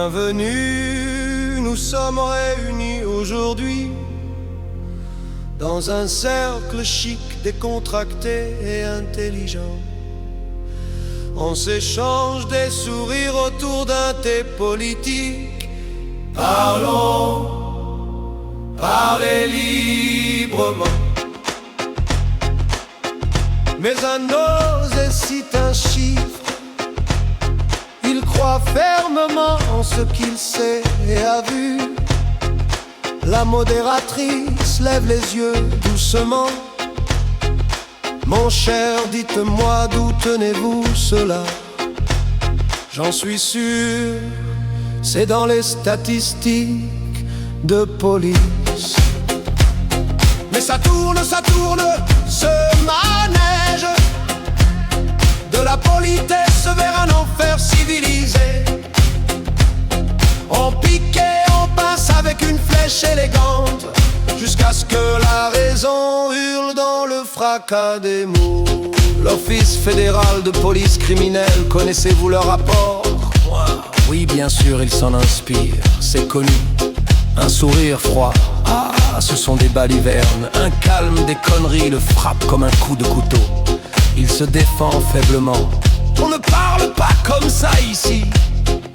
Bienvenue, nous sommes réunis aujourd'hui dans un cercle chic, décontracté et intelligent. On s'échange des sourires autour d'un thé politique. Parlons, parlez librement. Mais un ose cite un chiffre. Il croit fermement en ce qu'il sait et a vu. La modératrice lève les yeux doucement. Mon cher, dites-moi d'où tenez-vous cela? J'en suis sûr, c'est dans les statistiques de police. Mais ça tourne, ce manège de la politesse vers un enfer civilisé. On pique et on pince avec une flèche élégante, jusqu'à ce que la raison hurle dans le fracas des mots. L'Office fédéral de police criminelle, connaissez-vous leur rapport? Oui, bien sûr, il s'en inspire, c'est connu. Un sourire froid, ah, ce sont des balivernes. Un calme, des conneries, le frappe comme un coup de couteau. Il se défend faiblement. On ne parle pas comme ça ici.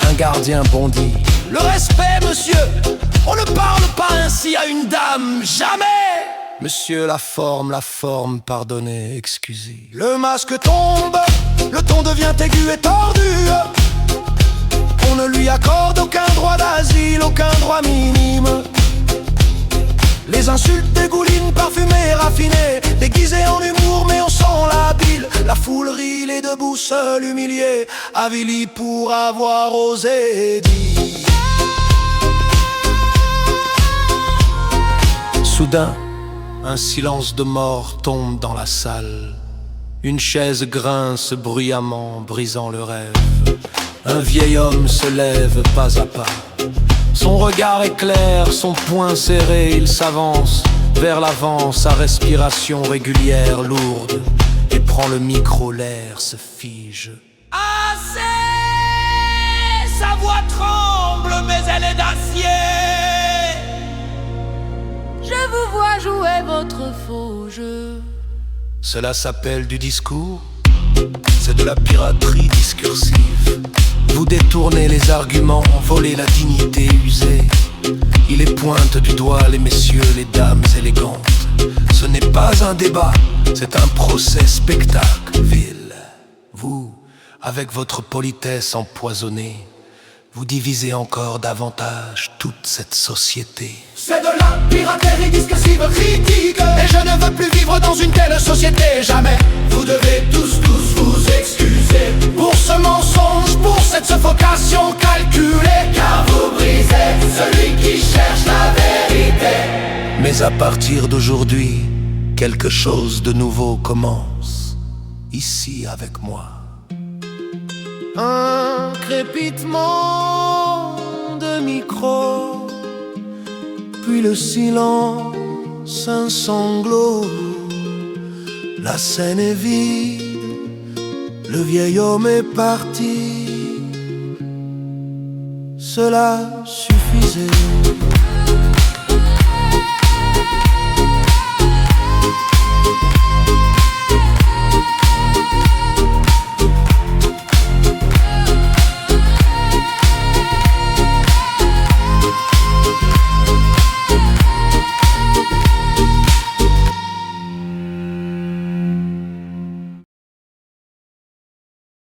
Un gardien bondit. Le respect, monsieur, on ne parle pas ainsi à une dame, jamais. Monsieur, la forme, pardonnez, excusez. Le masque tombe, le ton devient aigu et tordu. On ne lui accorde aucun droit d'asile, aucun droit minime. Les insultes dégoulinent, parfumées, raffinées, déguisées en humour, mais on sent la bile. La foule rit, les debout, seul, humilié, avili pour avoir osé dire. Soudain, un silence de mort tombe dans la salle. Une chaise grince bruyamment, brisant le rêve. Un vieil homme se lève pas à pas. Son regard est clair, son poing serré, il s'avance vers l'avant, sa respiration régulière, lourde, et prend le micro, l'air se fige. Assez! Sa voix tremble, mais elle est d'acier. Je vous vois jouer votre faux jeu. Cela s'appelle du discours? C'est de la piraterie discursive. Vous détournez les arguments, volez la dignité usée. Il les pointe du doigt, les messieurs, les dames élégantes. Ce n'est pas un débat, c'est un procès spectacle vil. Vous, avec votre politesse empoisonnée, vous divisez encore davantage toute cette société. C'est de la piraterie discursive critique, et je ne veux plus vivre dans une telle société, jamais. Vous devez tous vous excuser pour ce mensonge, pour cette suffocation calculée, car vous brisez celui qui cherche la vérité. Mais à partir d'aujourd'hui, quelque chose de nouveau commence, ici avec moi. Un crépitement de micro, puis le silence, un sanglot. La scène est vide, le vieil homme est parti. Cela suffisait.